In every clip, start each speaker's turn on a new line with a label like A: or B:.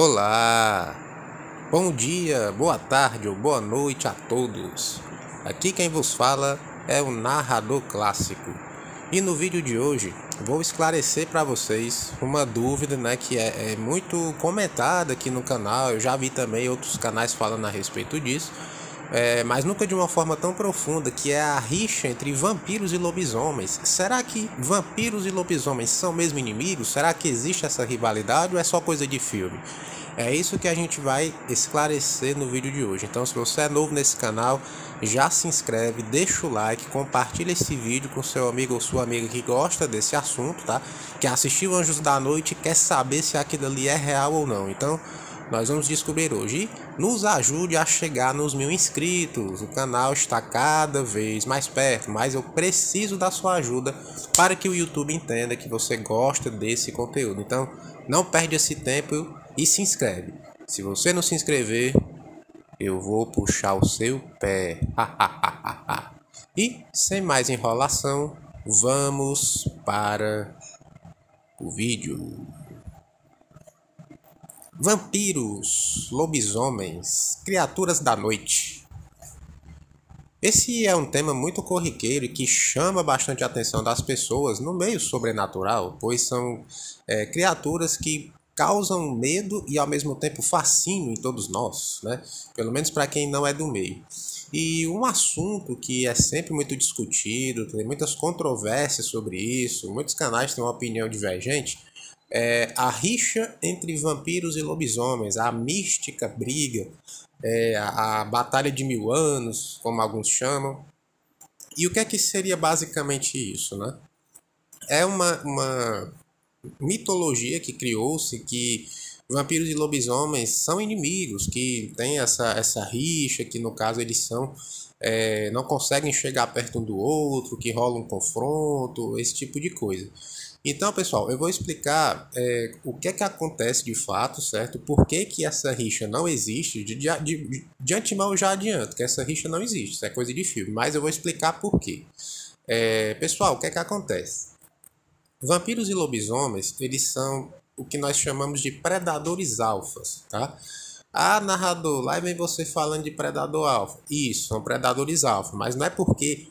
A: Olá, bom dia, boa tarde ou boa noite a todos. Aqui quem vos fala é o narrador clássico. E no vídeo de hoje vou esclarecer para vocês uma dúvida, que é muito comentada aqui no canal. Eu já vi também outros canais falando a respeito disso, mas nunca de uma forma tão profunda, que é a rixa entre vampiros e lobisomens. Será que vampiros e lobisomens são mesmo inimigos? Será que existe essa rivalidade ou é só coisa de filme? É isso que a gente vai esclarecer no vídeo de hoje. Então, se você é novo nesse canal, já se inscreve, deixa o like, compartilha esse vídeo com seu amigo ou sua amiga que gosta desse assunto, tá? Que assistiu Anjos da Noite e quer saber se aquilo ali é real ou não. Então, nós vamos descobrir hoje. E nos ajude a chegar nos 1000 inscritos. O canal está cada vez mais perto, mas eu preciso da sua ajuda para que o YouTube entenda que você gosta desse conteúdo. Então, não perde esse tempo e se inscreve. Se você não se inscrever, eu vou puxar o seu pé. E, sem mais enrolação, vamos para o vídeo. Vampiros, lobisomens, criaturas da noite. Esse é um tema muito corriqueiro e que chama bastante a atenção das pessoas no meio sobrenatural, pois são criaturas que causam medo e ao mesmo tempo fascínio em todos nós, né? Pelo menos para quem não é do meio. E um assunto que é sempre muito discutido, tem muitas controvérsias sobre isso, muitos canais têm uma opinião divergente, é a rixa entre vampiros e lobisomens, a mística briga, a batalha de 1000 anos, como alguns chamam. E o que é que seria basicamente isso, né? É uma mitologia que criou-se que vampiros e lobisomens são inimigos, que tem essa rixa, que no caso eles são não conseguem chegar perto um do outro, que rola um confronto, esse tipo de coisa. Então, pessoal, eu vou explicar o que é que acontece de fato, certo? Por que que essa rixa não existe. De antemão eu já adianto que essa rixa não existe, isso é coisa de filme, mas eu vou explicar por quê. Pessoal, o que é que acontece? Vampiros e lobisomens, eles são o que nós chamamos de predadores alfas, tá? Ah, narrador, lá vem você falando de predador alfa. Isso, são predadores alfa, mas não é porque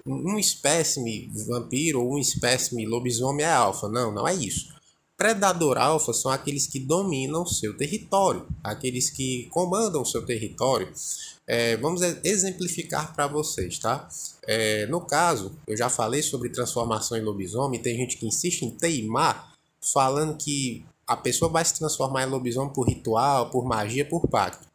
A: um espécime vampiro ou um espécime lobisomem é alfa. Não, não é isso. Predador alfa são aqueles que dominam seu território, aqueles que comandam seu território. Vamos exemplificar para vocês, tá? No caso, eu já falei sobre transformação em lobisomem. Tem gente que insiste em teimar, falando que a pessoa vai se transformar em lobisomem por ritual, por magia, por pacto.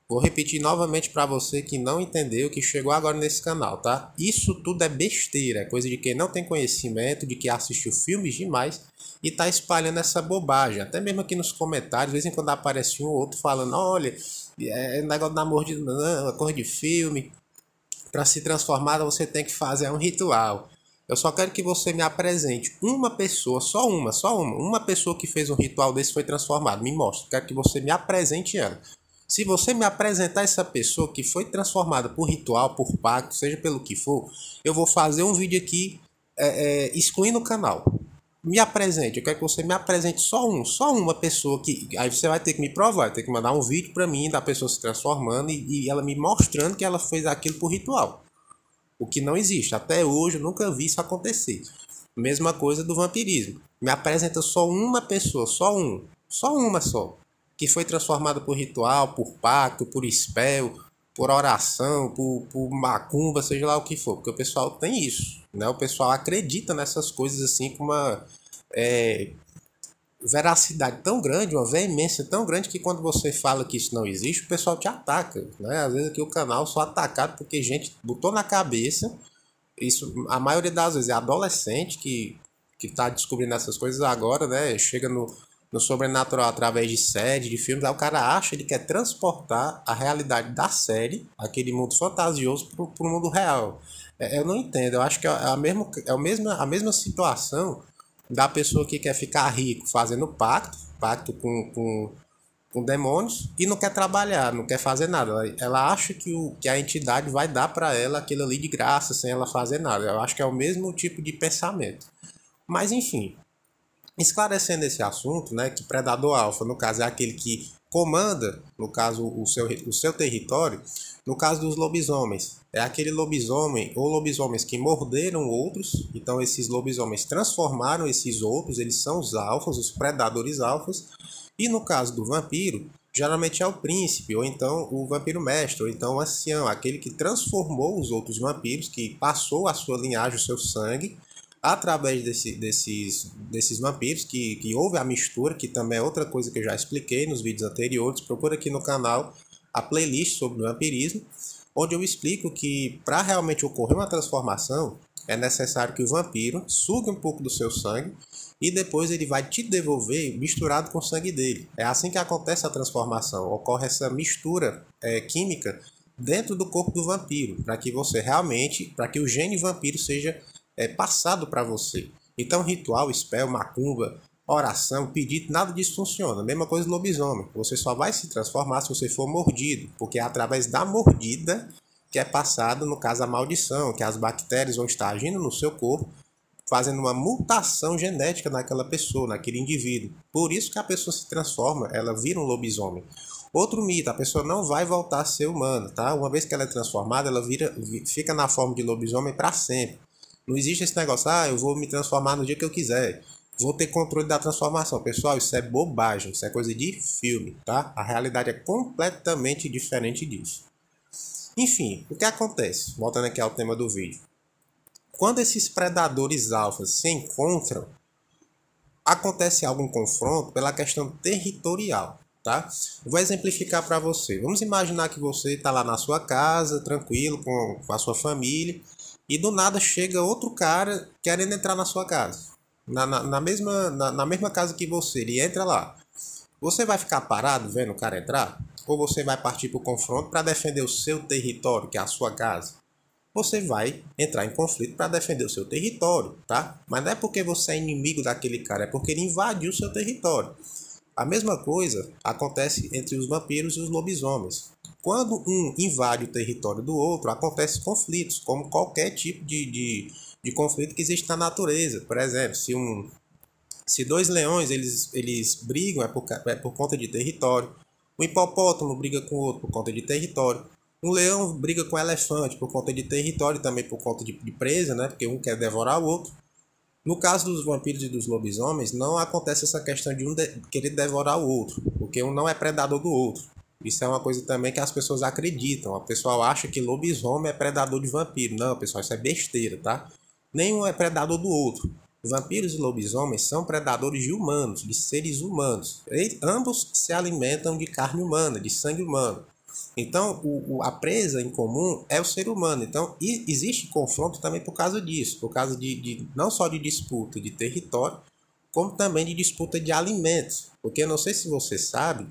A: Vou repetir novamente para você que não entendeu, que chegou agora nesse canal, tá? Isso tudo é besteira, é coisa de quem não tem conhecimento, de que assistiu filmes demais e tá espalhando essa bobagem. Até mesmo aqui nos comentários, de vez em quando aparece um ou outro falando, olha, é negócio da amor de não, é cor de filme. Para se transformar, você tem que fazer um ritual. Eu só quero que você me apresente uma pessoa, só uma pessoa que fez um ritual desse foi transformado. Me mostre, quero que você me apresente ela. Se você me apresentar essa pessoa que foi transformada por ritual, por pacto, seja pelo que for, eu vou fazer um vídeo aqui excluindo o canal. Me apresente, eu quero que você me apresente só uma pessoa que... Aí você vai ter que me provar, vai ter que mandar um vídeo para mim da pessoa se transformando e ela me mostrando que ela fez aquilo por ritual. O que não existe, até hoje eu nunca vi isso acontecer. Mesma coisa do vampirismo. Me apresenta só uma pessoa, só uma só, que foi transformada por ritual, por pacto, por spell, por oração, por macumba, seja lá o que for. Porque o pessoal tem isso, né? O pessoal acredita nessas coisas assim com uma veracidade tão grande, uma veemência tão grande, que quando você fala que isso não existe, o pessoal te ataca, né? Às vezes aqui o canal só atacado porque gente botou na cabeça. Isso, a maioria das vezes é adolescente que está descobrindo essas coisas agora, né? Chega no sobrenatural através de séries, de filmes, aí o cara acha, ele quer transportar a realidade da série, aquele mundo fantasioso, para o mundo real. Eu não entendo, eu acho que é a mesma situação da pessoa que quer ficar rico fazendo pacto com demônios e não quer trabalhar, não quer fazer nada. Ela acha que a entidade vai dar para ela aquilo ali de graça, sem ela fazer nada. Eu acho que é o mesmo tipo de pensamento. Mas enfim. Esclarecendo esse assunto, né, que predador alfa, no caso, é aquele que comanda, no caso, o seu território. No caso dos lobisomens, é aquele lobisomem ou lobisomens que morderam outros, então esses lobisomens transformaram esses outros, eles são os alfas, os predadores alfas. E no caso do vampiro, geralmente é o príncipe, ou então o vampiro mestre, ou então o ancião, aquele que transformou os outros vampiros, que passou a sua linhagem, o seu sangue, através desses vampiros, que houve a mistura, que também é outra coisa que eu já expliquei nos vídeos anteriores. Procura aqui no canal a playlist sobre o vampirismo, onde eu explico que para realmente ocorrer uma transformação, é necessário que o vampiro sugue um pouco do seu sangue e depois ele vai te devolver misturado com o sangue dele. É assim que acontece a transformação, ocorre essa mistura química dentro do corpo do vampiro, para que você realmente, para que o gene vampiro seja passado para você. Então, ritual, spell, macumba, oração, pedido, nada disso funciona. Mesma coisa do lobisomem. Você só vai se transformar se você for mordido, porque é através da mordida que é passado, no caso, a maldição, que as bactérias vão estar agindo no seu corpo, fazendo uma mutação genética naquela pessoa, naquele indivíduo. Por isso que a pessoa se transforma, ela vira um lobisomem. Outro mito, a pessoa não vai voltar a ser humana, tá? Uma vez que ela é transformada, ela fica na forma de lobisomem para sempre. Não existe esse negócio, eu vou me transformar no dia que eu quiser. Vou ter controle da transformação. Pessoal, isso é bobagem, isso é coisa de filme, tá? A realidade é completamente diferente disso. Enfim, o que acontece? Voltando aqui ao tema do vídeo. Quando esses predadores alfas se encontram, acontece algum confronto pela questão territorial, tá? Vou exemplificar para você. Vamos imaginar que você está lá na sua casa, tranquilo, com a sua família, e do nada chega outro cara querendo entrar na sua casa. Na mesma casa que você, ele entra lá. Você vai ficar parado vendo o cara entrar? Ou você vai partir para o confronto para defender o seu território, que é a sua casa? Você vai entrar em conflito para defender o seu território, tá? Mas não é porque você é inimigo daquele cara, é porque ele invadiu o seu território. A mesma coisa acontece entre os vampiros e os lobisomens. Quando um invade o território do outro, acontecem conflitos, como qualquer tipo de conflito que existe na natureza. Por exemplo, se dois leões eles brigam, é por conta de território. Um hipopótamo briga com o outro por conta de território. Um leão briga com um elefante por conta de território, também por conta de presa, né? Porque um quer devorar o outro. No caso dos vampiros e dos lobisomens, não acontece essa questão de querer devorar o outro, porque um não é predador do outro. Isso é uma coisa também que as pessoas acreditam. O pessoal acha que lobisomem é predador de vampiro. Não, pessoal, isso é besteira, tá? Nenhum é predador do outro. Vampiros e lobisomens são predadores de humanos, de seres humanos. Ambos se alimentam de carne humana, de sangue humano. Então, a presa em comum é o ser humano. Então, existe confronto também por causa disso, por causa não só de disputa de território, como também de disputa de alimentos. Porque eu não sei se você sabe,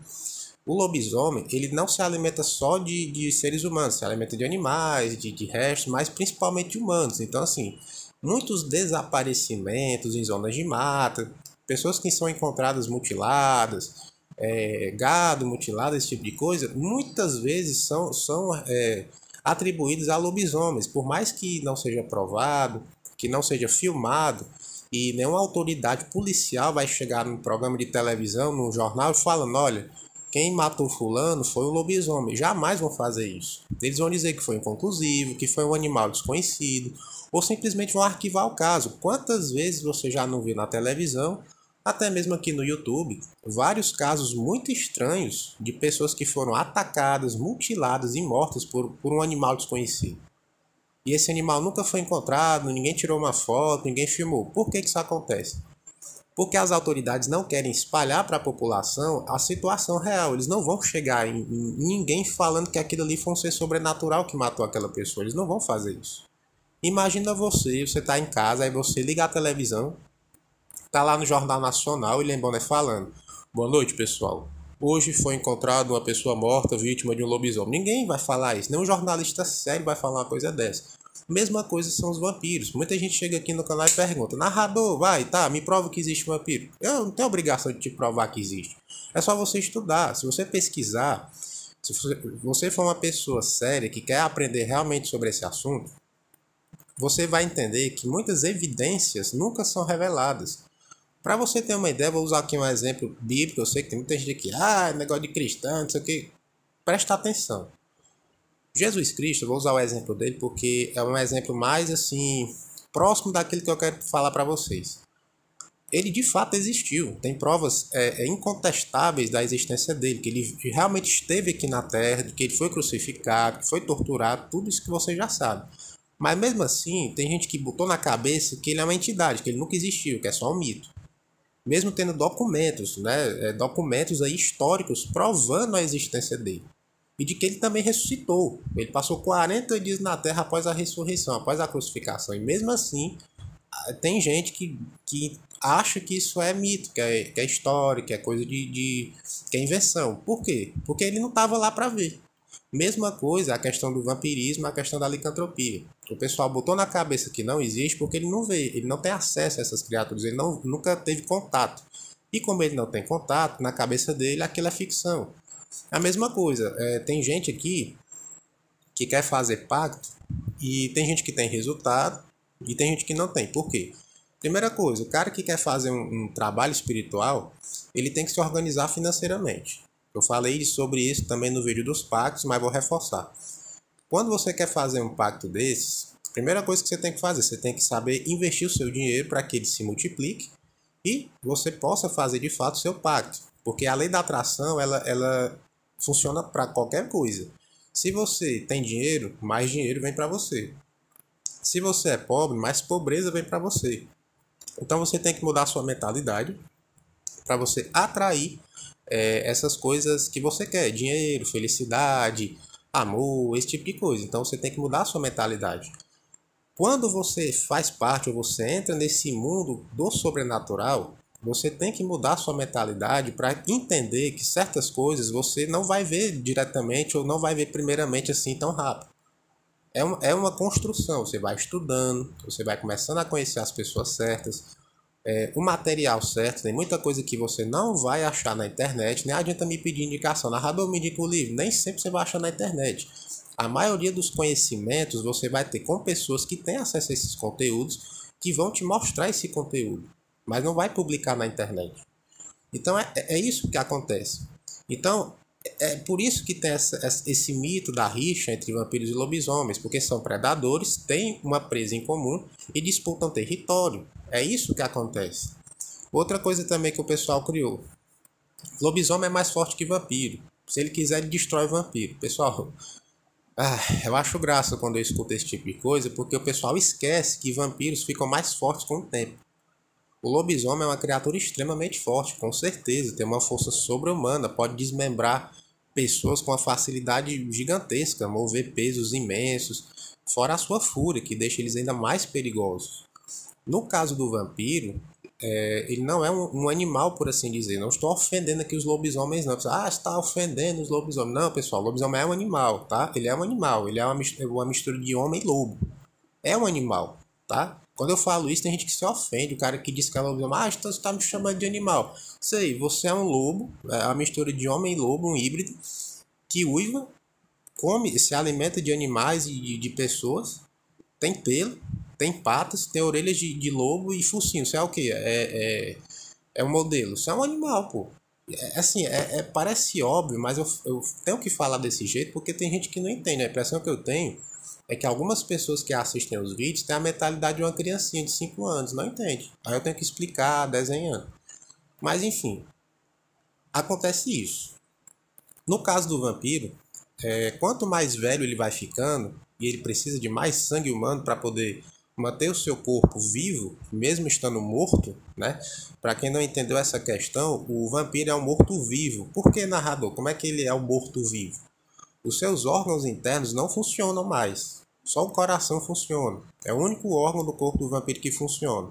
A: o lobisomem ele não se alimenta só de seres humanos, se alimenta de animais, de restos, mas principalmente de humanos. Então, assim, muitos desaparecimentos em zonas de mata, pessoas que são encontradas mutiladas, gado mutilado, esse tipo de coisa, muitas vezes são atribuídos a lobisomens, por mais que não seja provado, que não seja filmado, e nenhuma autoridade policial vai chegar num programa de televisão, num jornal, falando, olha, quem matou fulano foi o lobisomem. Jamais vão fazer isso. Eles vão dizer que foi inconclusivo, que foi um animal desconhecido, ou simplesmente vão arquivar o caso. Quantas vezes você já não viu na televisão, até mesmo aqui no YouTube, vários casos muito estranhos de pessoas que foram atacadas, mutiladas e mortas por um animal desconhecido. E esse animal nunca foi encontrado, ninguém tirou uma foto, ninguém filmou. Por que isso acontece? Porque as autoridades não querem espalhar para a população a situação real. Eles não vão chegar em ninguém falando que aquilo ali foi um ser sobrenatural que matou aquela pessoa. Eles não vão fazer isso. Imagina você está em casa, aí você liga a televisão, está lá no Jornal Nacional e Lembona falando: boa noite, pessoal. Hoje foi encontrada uma pessoa morta, vítima de um lobisomem. Ninguém vai falar isso. Nem um jornalista sério vai falar uma coisa dessa. Mesma coisa são os vampiros. Muita gente chega aqui no canal e pergunta: narrador, me prova que existe vampiro. Eu não tenho obrigação de te provar que existe. É só você estudar. Se você pesquisar, se você for uma pessoa séria que quer aprender realmente sobre esse assunto, você vai entender que muitas evidências nunca são reveladas. Para você ter uma ideia, vou usar aqui um exemplo bíblico. Eu sei que tem muita gente aqui, negócio de cristão, não sei o que. Presta atenção. Jesus Cristo, eu vou usar o exemplo dele porque é um exemplo mais assim próximo daquilo que eu quero falar para vocês. Ele de fato existiu, tem provas incontestáveis da existência dele, que ele realmente esteve aqui na Terra, que ele foi crucificado, que foi torturado, tudo isso que você já sabe. Mas mesmo assim, tem gente que botou na cabeça que ele é uma entidade, que ele nunca existiu, que é só um mito. Mesmo tendo documentos, né, documentos aí históricos provando a existência dele. E de que ele também ressuscitou. Ele passou 40 dias na Terra após a ressurreição, após a crucificação. E mesmo assim, tem gente que acha que isso é mito, que é história, que é coisa que é invenção. Por quê? Porque ele não estava lá para ver. Mesma coisa a questão do vampirismo, a questão da licantropia. O pessoal botou na cabeça que não existe porque ele não vê, ele não tem acesso a essas criaturas, ele nunca teve contato. E como ele não tem contato, na cabeça dele aquilo é ficção. A mesma coisa, tem gente aqui que quer fazer pacto e tem gente que tem resultado e tem gente que não tem. Por quê? Primeira coisa, o cara que quer fazer um trabalho espiritual, ele tem que se organizar financeiramente. Eu falei sobre isso também no vídeo dos pactos, mas vou reforçar. Quando você quer fazer um pacto desses, a primeira coisa que você tem que fazer, você tem que saber investir o seu dinheiro para que ele se multiplique e você possa fazer de fato o seu pacto. Porque a lei da atração, ela funciona para qualquer coisa. Se você tem dinheiro, mais dinheiro vem para você. Se você é pobre, mais pobreza vem para você. Então você tem que mudar a sua mentalidade para você atrair essas coisas que você quer. Dinheiro, felicidade, amor, esse tipo de coisa. Então você tem que mudar a sua mentalidade. Quando você faz parte ou você entra nesse mundo do sobrenatural, você tem que mudar a sua mentalidade para entender que certas coisas você não vai ver diretamente ou não vai ver primeiramente assim tão rápido. É uma construção, você vai estudando, você vai começando a conhecer as pessoas certas, o material certo. Tem muita coisa que você não vai achar na internet, nem adianta me pedir indicação. Narrador, me indica o livro, nem sempre você vai achar na internet. A maioria dos conhecimentos você vai ter com pessoas que têm acesso a esses conteúdos, que vão te mostrar esse conteúdo, mas não vai publicar na internet. Então é isso que acontece. Então é por isso que tem esse mito da rixa entre vampiros e lobisomens, porque são predadores, têm uma presa em comum e disputam território. É isso que acontece. Outra coisa também que o pessoal criou: lobisomem é mais forte que vampiro. Se ele quiser, ele destrói o vampiro. Pessoal, eu acho graça quando eu escuto esse tipo de coisa, porque o pessoal esquece que vampiros ficam mais fortes com o tempo. O lobisomem é uma criatura extremamente forte, com certeza, tem uma força sobre-humana, pode desmembrar pessoas com uma facilidade gigantesca, mover pesos imensos, fora a sua fúria, que deixa eles ainda mais perigosos. No caso do vampiro, ele não é um animal, por assim dizer. Não estou ofendendo aqui os lobisomens, não. Você está ofendendo os lobisomens. Não, pessoal, o lobisomem é um animal, tá? Ele é um animal, ele é uma mistura de homem e lobo. É um animal, tá? Quando eu falo isso, tem gente que se ofende. O cara que diz que é lobisomem, então você está me chamando de animal. Sei, você é um lobo, é uma mistura de homem e lobo, um híbrido, que uiva, come, se alimenta de animais e de pessoas, tem pelo, tem patas, tem orelhas de lobo e focinho. Isso é o quê? É um modelo. Isso é um animal, pô. Assim, parece óbvio, mas eu tenho que falar desse jeito porque tem gente que não entende. A impressão que eu tenho é que algumas pessoas que assistem os vídeos têm a mentalidade de uma criancinha de 5 anos, não entende. Aí eu tenho que explicar desenhando. Mas enfim, acontece isso. No caso do vampiro, quanto mais velho ele vai ficando e ele precisa de mais sangue humano para poder manter o seu corpo vivo, mesmo estando morto, né? Para quem não entendeu essa questão, o vampiro é um morto-vivo. Por que, narrador? Como é que ele é um morto-vivo? Os seus órgãos internos não funcionam mais. Só o coração funciona. É o único órgão do corpo do vampiro que funciona.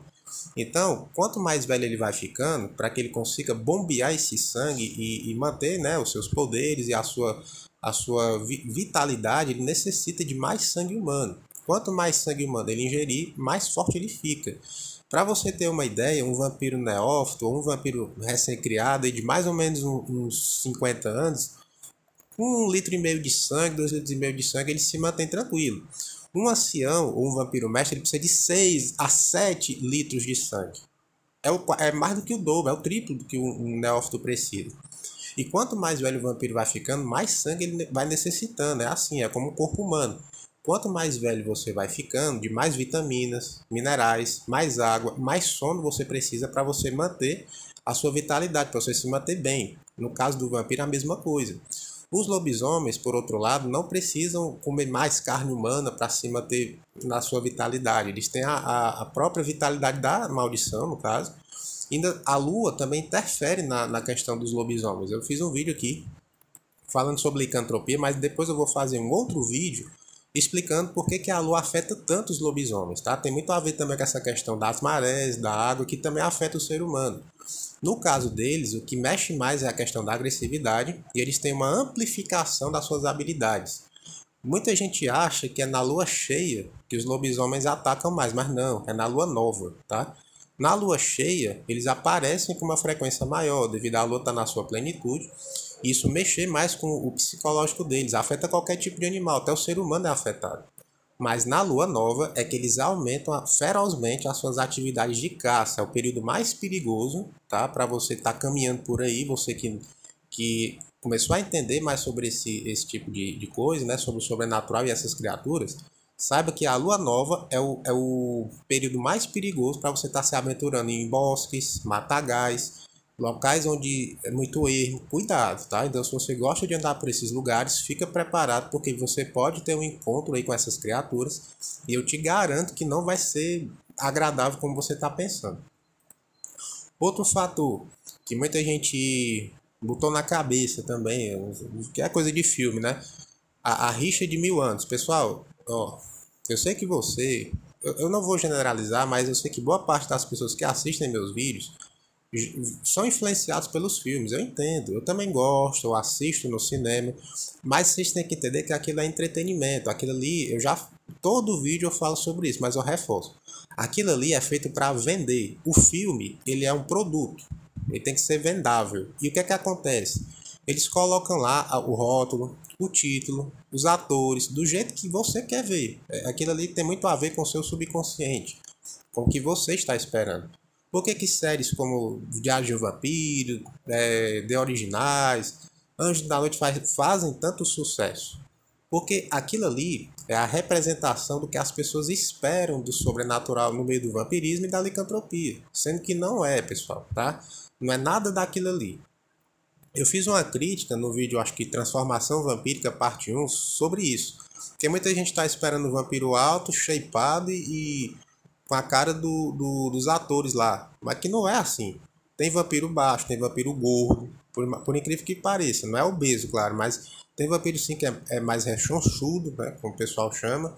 A: Então, quanto mais velho ele vai ficando, para que ele consiga bombear esse sangue e manter, né, os seus poderes e a sua vitalidade, ele necessita de mais sangue humano. Quanto mais sangue humano ele ingerir, mais forte ele fica. Para você ter uma ideia, um vampiro neófito ou um vampiro recém-criado de mais ou menos uns 50 anos, 1,5 litro de sangue, 2,5 litros de sangue, ele se mantém tranquilo. Um ancião ou um vampiro mestre ele precisa de 6 a 7 litros de sangue. é mais do que o dobro, é o triplo do que um neófito precisa. E quanto mais velho o vampiro vai ficando, mais sangue ele vai necessitando. É assim, é como o corpo humano. Quanto mais velho você vai ficando, de mais vitaminas, minerais, mais água, mais sono você precisa para você manter a sua vitalidade, para você se manter bem. No caso do vampiro, a mesma coisa. Os lobisomens, por outro lado, não precisam comer mais carne humana para se manter na sua vitalidade. Eles têm a própria vitalidade da maldição, no caso. Ainda a lua também interfere na questão dos lobisomens. Eu fiz um vídeo aqui falando sobre licantropia, mas depois eu vou fazer um outro vídeo explicando por que a lua afeta tanto os lobisomens, tá? Tem muito a ver também com essa questão das marés, da água, que também afeta o ser humano. No caso deles, o que mexe mais é a questão da agressividade e eles têm uma amplificação das suas habilidades. Muita gente acha que é na lua cheia que os lobisomens atacam mais, mas não, é na lua nova, tá? Na lua cheia, eles aparecem com uma frequência maior, devido à lua estar na sua plenitude. Isso mexer mais com o psicológico deles, afeta qualquer tipo de animal, até o ser humano é afetado. Mas na lua nova é que eles aumentam ferozmente as suas atividades de caça. É o período mais perigoso, tá? Para você estar caminhando por aí, você que começou a entender mais sobre esse tipo de coisa, né? Sobre o sobrenatural e essas criaturas. Saiba que a lua nova é o período mais perigoso para você estar se aventurando em bosques, matagais, locais onde é muito ermo. Cuidado, tá? Então, se você gosta de andar por esses lugares, fica preparado, porque você pode ter um encontro aí com essas criaturas e eu te garanto que não vai ser agradável como você está pensando. Outro fator que muita gente botou na cabeça também, que é coisa de filme, né? A rixa de 1000 anos. Pessoal, ó, eu sei que você, eu não vou generalizar, mas eu sei que boa parte das pessoas que assistem meus vídeos são influenciados pelos filmes, eu entendo. Eu também gosto, eu assisto no cinema, mas vocês têm que entender que aquilo é entretenimento. Aquilo ali, eu já todo vídeo eu falo sobre isso, mas eu reforço. Aquilo ali é feito para vender. O filme, ele é um produto. Ele tem que ser vendável. E o que é que acontece? Eles colocam lá o rótulo, o título, os atores, do jeito que você quer ver. Aquilo ali tem muito a ver com o seu subconsciente, com o que você está esperando. Por que séries como Diário de um Vampiro, The Originais, Anjos da Noite fazem tanto sucesso? Porque aquilo ali é a representação do que as pessoas esperam do sobrenatural no meio do vampirismo e da licantropia. Sendo que não é, pessoal, tá? Não é nada daquilo ali. Eu fiz uma crítica no vídeo, acho que Transformação Vampírica parte 1, sobre isso. Porque muita gente está esperando o vampiro alto, shapeado e com a cara dos atores lá. Mas que não é assim. Tem vampiro baixo, tem vampiro gordo, por incrível que pareça. Não é obeso, claro, mas tem vampiro sim que é mais rechonchudo, né, como o pessoal chama.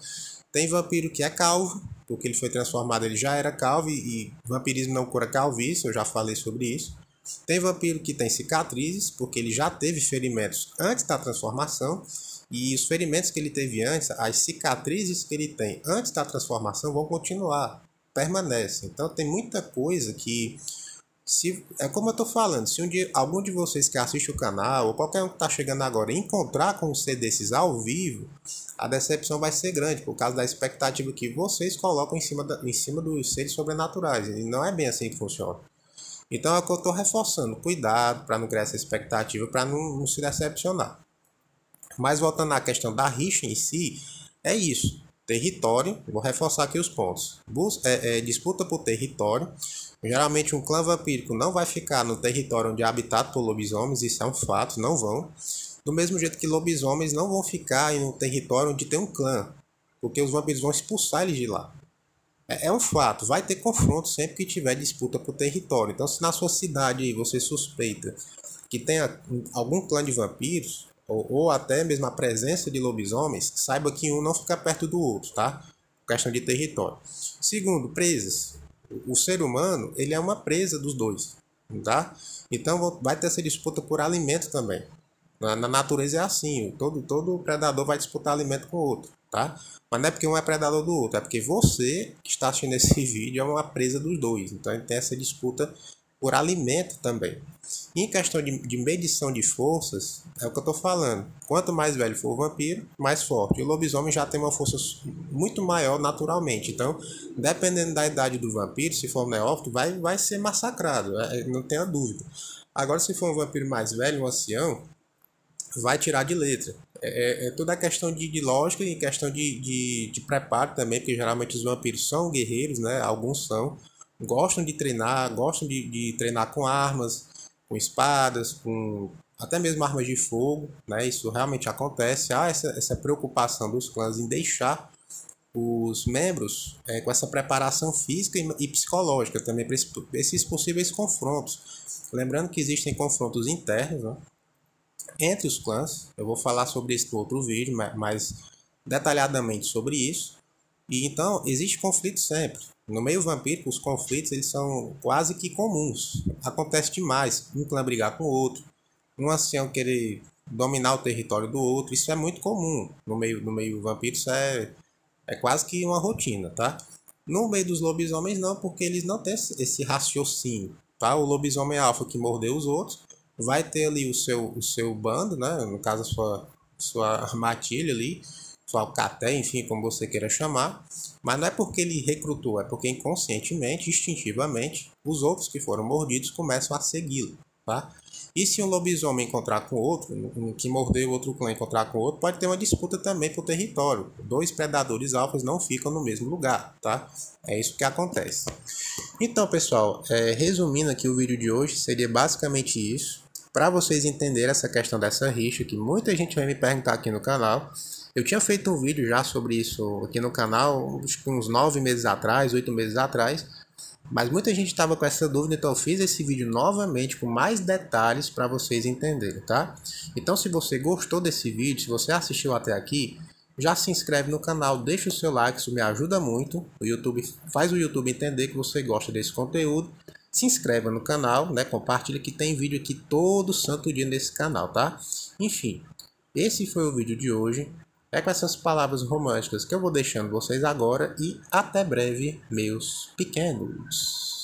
A: Tem vampiro que é calvo, porque ele foi transformado, ele já era calvo e vampirismo não cura calvície, eu já falei sobre isso. Tem vampiro que tem cicatrizes, porque ele já teve ferimentos antes da transformação. E os ferimentos que ele teve antes, as cicatrizes que ele tem antes da transformação vão continuar, permanecem. Então tem muita coisa que, é como eu estou falando, se um dia algum de vocês que assiste o canal, ou qualquer um que está chegando agora, encontrar com um ser desses ao vivo, a decepção vai ser grande, por causa da expectativa que vocês colocam em cima dos seres sobrenaturais. E não é bem assim que funciona. Então é o que eu estou reforçando, cuidado para não criar essa expectativa, para não se decepcionar. Mas voltando à questão da rixa em si, é isso. Território, vou reforçar aqui os pontos. Disputa por território. Geralmente um clã vampírico não vai ficar no território onde é habitado por lobisomens, isso é um fato, não vão. Do mesmo jeito que lobisomens não vão ficar em um território onde tem um clã, porque os vampiros vão expulsar eles de lá. É um fato, vai ter confronto sempre que tiver disputa por território. Então, se na sua cidade você suspeita que tenha algum clã de vampiros, ou até mesmo a presença de lobisomens, saiba que um não fica perto do outro, tá? Questão de território. Segundo, presas. O ser humano, ele é uma presa dos dois, tá? Então vai ter essa disputa por alimento também. Na natureza é assim, todo predador vai disputar alimento com o outro, tá? Mas não é porque um é predador do outro, é porque você que está assistindo esse vídeo é uma presa dos dois. Então tem essa disputa por alimento também. E em questão de medição de forças, é o que eu estou falando. Quanto mais velho for o vampiro, mais forte. E o lobisomem já tem uma força muito maior naturalmente. Então, dependendo da idade do vampiro, se for um neófito, vai ser massacrado, não tenha dúvida. Agora, se for um vampiro mais velho, um ancião, vai tirar de letra. Toda a questão de lógica e questão de preparo também, porque geralmente os vampiros são guerreiros, né? Alguns são. Gostam de treinar, gostam de treinar com armas, com espadas, com até mesmo armas de fogo, né? Isso realmente acontece. Há essa preocupação dos clãs em deixar os membros com essa preparação física e psicológica também para esses possíveis confrontos. Lembrando que existem confrontos internos, né, entre os clãs. Eu vou falar sobre isso no outro vídeo, mais detalhadamente sobre isso. E então existe conflito sempre. No meio vampírico, os conflitos eles são quase que comuns. Acontece demais um clã brigar com o outro, um ancião querer dominar o território do outro. Isso é muito comum no meio vampiro. Isso é quase que uma rotina, tá? No meio dos lobisomens não, porque eles não têm esse raciocínio, tá? O lobisomem alfa que mordeu os outros vai ter ali o seu bando, né? No caso sua armadilha ali, sua alcateia, enfim, como você queira chamar. Mas não é porque ele recrutou, é porque inconscientemente, instintivamente, os outros que foram mordidos começam a segui-lo, tá? E se um lobisomem encontrar com outro, um que mordeu o outro clã encontrar com outro, pode ter uma disputa também por território. Dois predadores alfas não ficam no mesmo lugar, tá? É isso que acontece. Então, pessoal, resumindo aqui o vídeo de hoje, seria basicamente isso. Para vocês entenderem essa questão dessa rixa, que muita gente vai me perguntar aqui no canal. Eu tinha feito um vídeo já sobre isso aqui no canal, acho que uns 9 meses atrás, 8 meses atrás. Mas muita gente estava com essa dúvida, então eu fiz esse vídeo novamente com mais detalhes para vocês entenderem, tá? Então se você gostou desse vídeo, se você assistiu até aqui, já se inscreve no canal, deixa o seu like, isso me ajuda muito. O YouTube faz o YouTube entender que você gosta desse conteúdo. Se inscreva no canal, né? Compartilha que tem vídeo aqui todo santo dia nesse canal, tá? Enfim, esse foi o vídeo de hoje. É com essas palavras românticas que eu vou deixando vocês agora e até breve, meus pequenos.